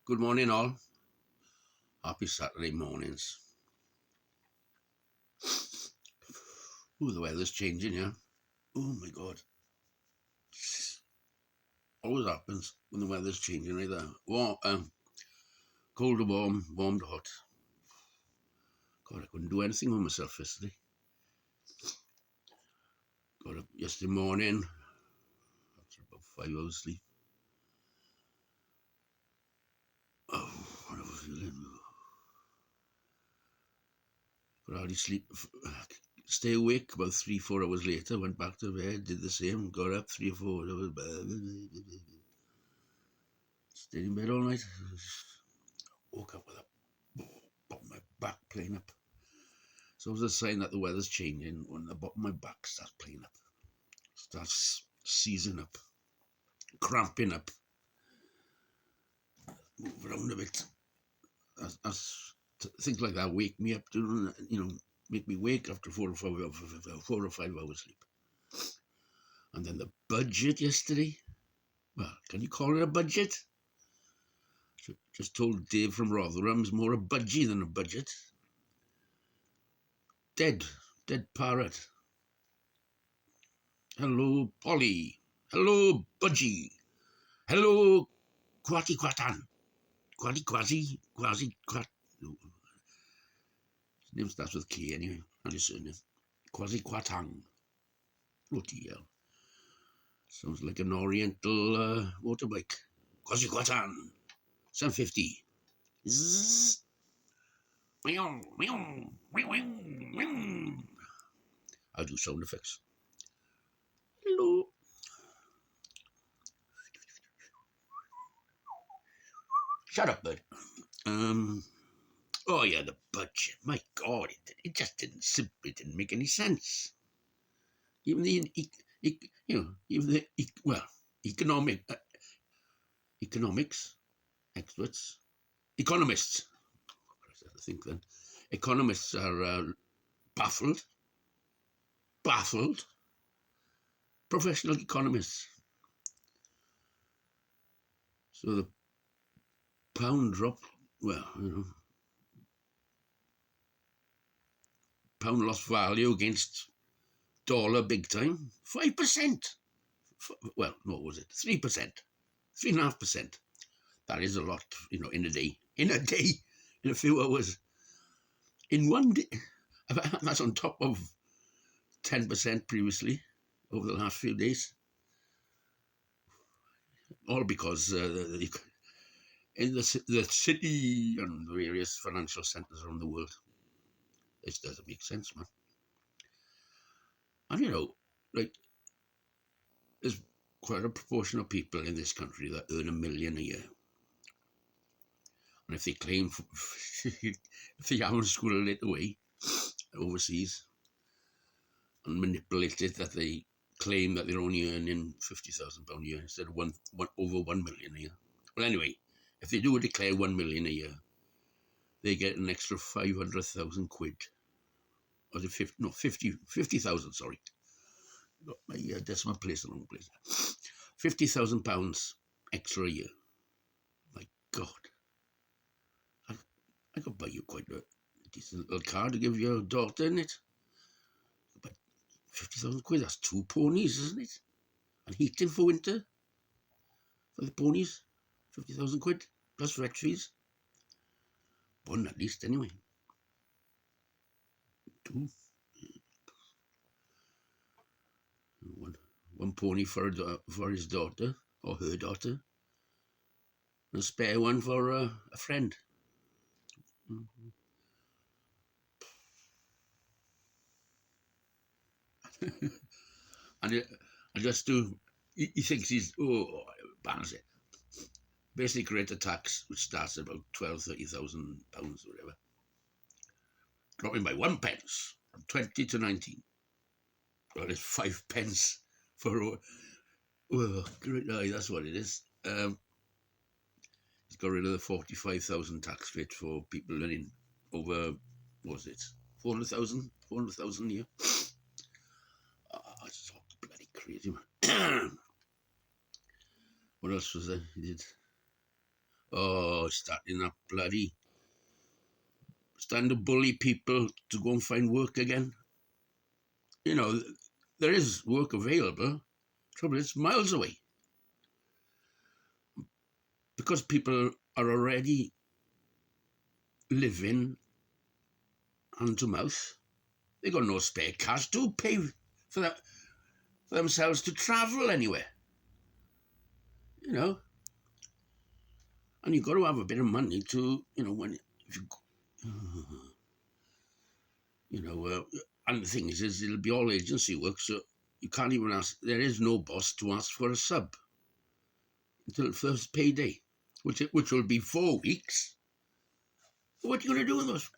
Good morning, all. Happy Saturday mornings. Ooh, the weather's changing, yeah. Oh my God. Always happens when the weather's changing like that. Cold to warm, warm to hot. God, I couldn't do anything with myself yesterday. Got up yesterday morning after about 5 hours sleep. Oh, what was I feeling? Could hardly sleep. Stay awake about 3-4 hours later. Went back to bed, did the same. Got up 3 or 4 hours. Stayed in bed all night. Woke up with my back playing up. So it's a sign that the weather's changing when the bottom of my back starts playing up, starts seizing up, cramping up, move around a bit. Things like that wake me up, make me wake after 4 or 5 hours sleep. And then the budget yesterday. Well, can you call it a budget? Just told Dave from Rotherham's more a budgie than a budget. Dead parrot. Hello, Polly. Hello, Budgie. Hello, Quati Quatan. Quasi. No. His name starts with K anyway, and his surname. Quasi Quatang. Bloody hell. Sounds like an oriental motorbike. Quasi Quatan. 750. Zzz. I'll do sound effects. Hello. Shut up, bud. Oh yeah, the budget. My God, it just simply didn't make any sense. Even the economics experts, economists. I think then economists are baffled. Professional economists. So the pound dropped. Well, pound lost value against dollar big time. 5%. Well, no, what was it? 3%, 3.5%. That is a lot, in a day. In a few hours. In one day. That's on top of 10% previously over the last few days. All because in the city and various financial centres around the world, this doesn't make sense, man. And there's quite a proportion of people in this country that earn $1 million a year. And if they claim, if they haven't squirreled it away overseas and manipulated that they claim that they're only earning £50,000 a year instead of over 1 million a year. Well, anyway, if they do declare 1 million a year, they get an extra 500,000 quid. Or is it 50,000, sorry. Got my decimal place in the wrong place. £50,000 extra a year. My God. I could buy you quite a decent little car to give your daughter in it. But 50,000 quid, that's 2 ponies, isn't it? And heating for winter for the ponies, 50,000 quid plus vet fees. One at least, anyway. 2. One pony for his daughter or her daughter, and a spare one for a friend. Mm-hmm. And just to, he thinks balance it. Basic rate of tax, which starts at about £30,000, whatever, dropping by 1 pence from 20 to 19. Well, it's 5 pence for. That's what it is. He's got rid of the 45,000 tax rate for people earning over, what was it, 400,000 a year. It's so bloody crazy, man. What else was there? He did. Oh, starting to bully people to go and find work again. You know, there is work available. Trouble is, miles away. Because people are already living hand to mouth. They got no spare cash to pay for that for themselves to travel anywhere. You know, and you've got to have a bit of money to, if and the thing is it'll be all agency work, so you can't even ask. There is no boss to ask for a sub until first payday, which will be 4 weeks. What are you going to do with those?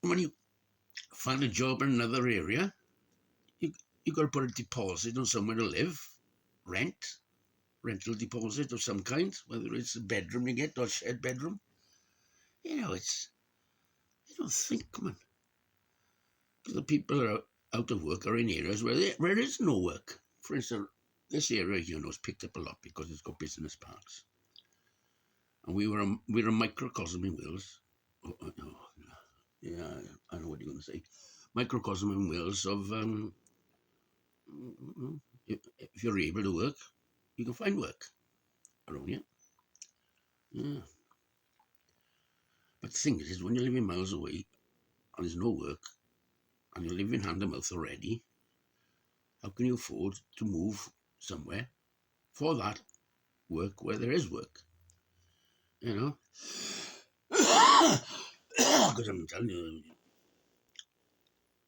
When you find a job in another area, you got to put a deposit on somewhere to live, rental deposit of some kind, whether it's a bedroom you get or a shared bedroom. You don't think, come on. The people are out of work are in areas where there is no work. For instance, this area, is picked up a lot because it's got business parks. And we're a microcosm in Wales. Yeah, I know what you're going to say. Microcosm in Wales of if you're able to work, you can find work around here. Yeah. But the thing is, when you're living miles away and there's no work and you're living hand to mouth already, how can you afford to move somewhere for that work where there is work? Because I'm telling you,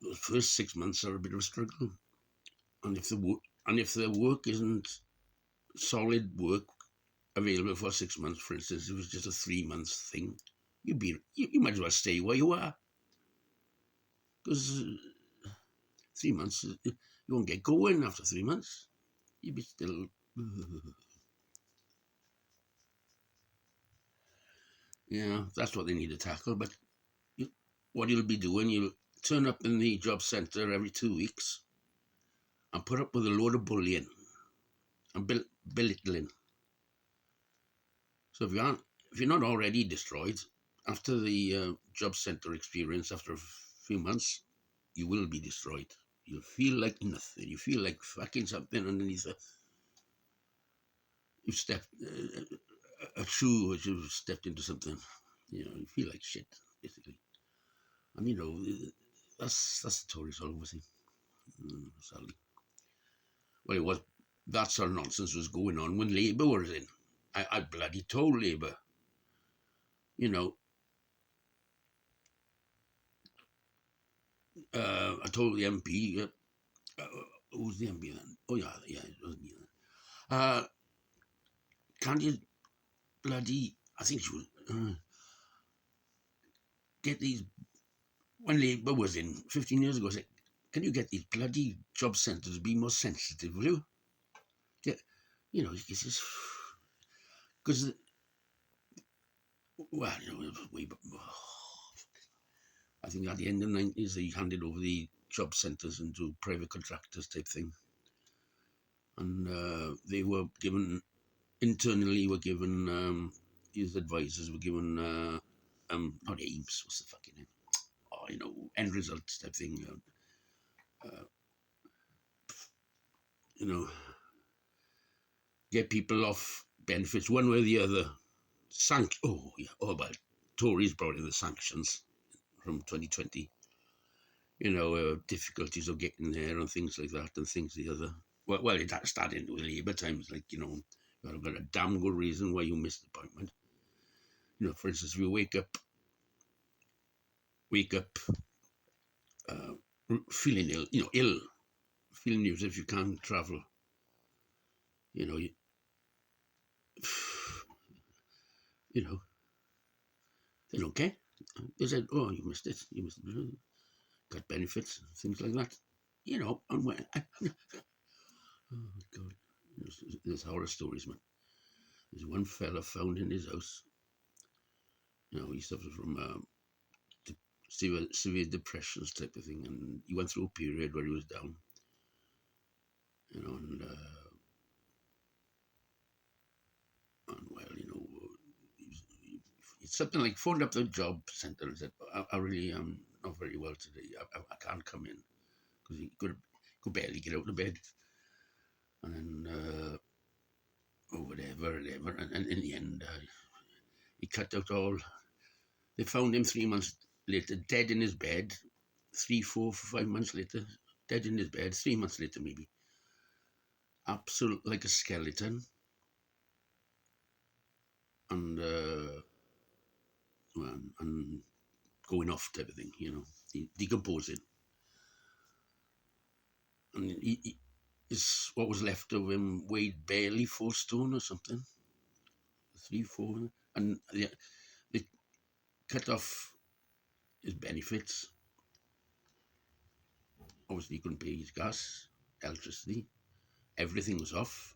those first 6 months are a bit of a struggle. And if the work isn't solid work available for 6 months, for instance, it was just a 3 month thing, you might as well stay where you are. Because 3 months, you won't get going after 3 months. You'll be still. Yeah, that's what they need to tackle. But what you'll be doing, you'll turn up in the job centre every 2 weeks and put up with a load of bullying and belittling. So if you're not already destroyed after the job centre experience, after a few months, you will be destroyed. You'll feel like nothing. You feel like fucking something underneath you've stepped a shoe, or you've stepped into something. You feel like shit, basically. And that's the Tories all over thing. Sadly. Well, it was that sort of nonsense was going on when Labour was in. I bloody told Labour, I told the MP, who's the MP then? Oh yeah, it was me then. Can't you bloody, I think she was, get these, when Labour was in 15 years ago, I said, can you get these bloody job centres to be more sensitive, will you? Because, well, it was way back. I think at the end of the 90s, they handed over the job centres into private contractors type thing. And they were given, internally were given, these advisors were given, not aims, what's the fucking name? End results type thing. Get people off benefits one way or the other. Tories brought in the sanctions from 2020. Difficulties of getting there and things like that and things the other. Well, it started with Labour times, you've got a damn good reason why you missed the appointment. For instance, if you wake up feeling ill, feeling as if you can't travel, you they don't care. They said, oh, you missed it, got benefits, things like that. And when, oh God, there's horror stories, man. There's one fella found in his house. He suffers from severe depressions type of thing, and he went through a period where he was down. And well, something like phoned up the job centre and said, I really am not very well today. I can't come in because he could barely get out of bed. And then, whatever. And in the end, he cut out all. They found him 3 months later, dead in his bed. 3, 4, 5 months later, dead in his bed. 3 months later, maybe. Absolute like a skeleton. And going off type of thing, decomposing. And what was left of him weighed barely 4 stone or something. 3, 4. And they cut off his benefits. Obviously, he couldn't pay his gas, electricity. Everything was off.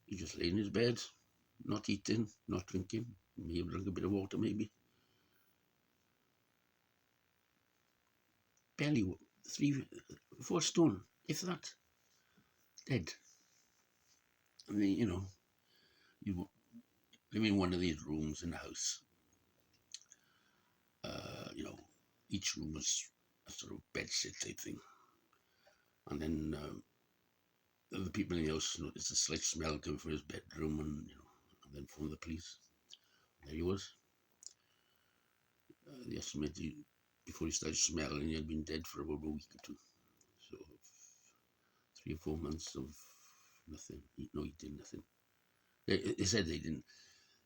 He just lay in his bed, not eating, not drinking. Maybe drink a bit of water, maybe. Barely 3, 4 stone, if that. Dead. And then, you live in one of these rooms in the house. Each room was a sort of bedsit type thing. And then the people in the house noticed a slight smell coming from his bedroom, and then phoned the police. There he was. The estimate, before he started smelling, he had been dead for about a week or 2. So 3 or 4 months of nothing, no eating, nothing. They said they didn't.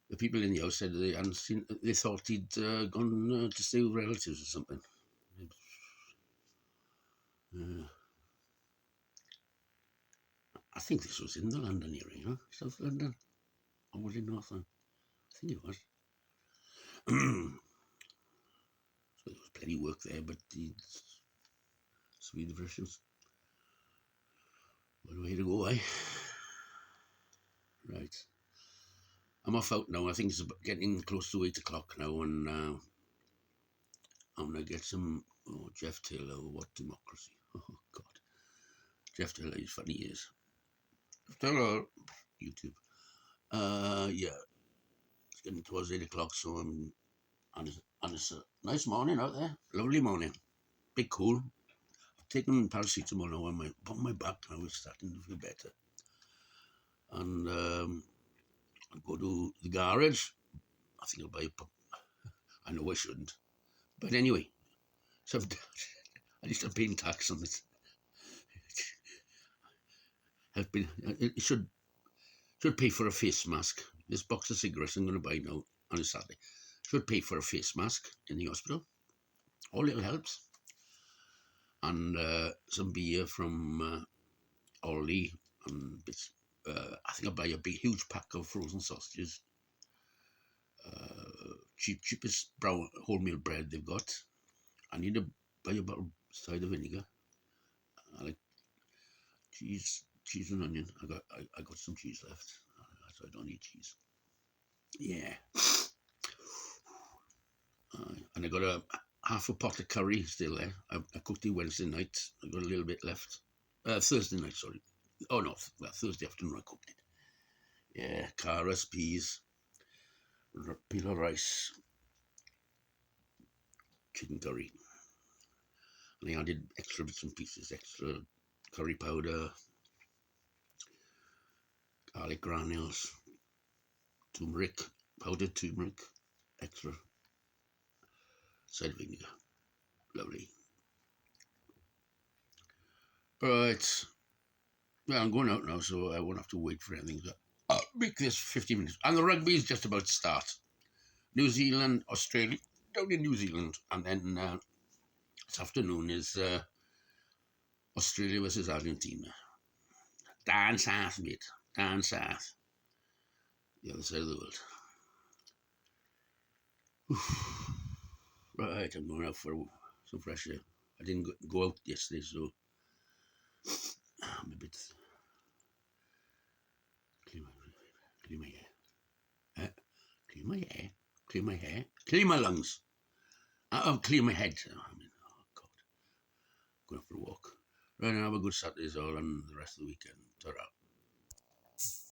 The people in the house said they hadn't seen. They thought he'd gone to stay with relatives or something. I think this was in the London area, South London, or was it North London? I think it was. So there was plenty of work there, but it's Swedish versions. What way to go, eh? Right. I'm off out now. I think it's getting close to 8 o'clock now, and I'm going to get some Jeff Taylor, What Democracy. Oh, God. Jeff Taylor is funny, he is. Jeff Taylor, YouTube. Yeah. It's getting towards 8 o'clock, so and it's a nice morning out there. Lovely morning. Bit cool. I've taken paracetamol now on my back now. It's starting to feel better. And I'll go to the garage. I think I'll buy a pump. I know I shouldn't. But anyway, so at least I'm paying tax on it. It should pay for a face mask. This box of cigarettes I'm going to buy now on a Saturday should pay for a face mask in the hospital. All little helps. And some beer from Aldi and bits. I think I'll buy a huge pack of frozen sausages. Cheapest brown wholemeal bread they've got. I need to buy a bottle of cider vinegar. I like cheese and onion. I got some cheese left, so I don't need cheese. Yeah. And I got a half a pot of curry still there. I cooked it Wednesday night. I got a little bit left. Thursday night, sorry. Oh no, Thursday afternoon I cooked it. Yeah, carrots, peas, peel of rice, chicken curry. And I added extra bits and pieces, extra curry powder, garlic granules, turmeric, powdered turmeric, extra cider vinegar. Lovely. Right. Well, I'm going out now, so I won't have to wait for anything. I'll make this 50 minutes. And the rugby is just about to start. New Zealand, Australia, down in New Zealand. And then this afternoon is Australia versus Argentina. Down south, mate. Down south. The other side of the world. Right, I'm going out for some fresh air. I didn't go out yesterday, so I'm a bit... Clean my hair. Clean my hair. Clean my lungs. Clean my head. Oh, God. Going out for a walk. Right, now have a good Saturday all and the rest of the weekend. Ta-ra.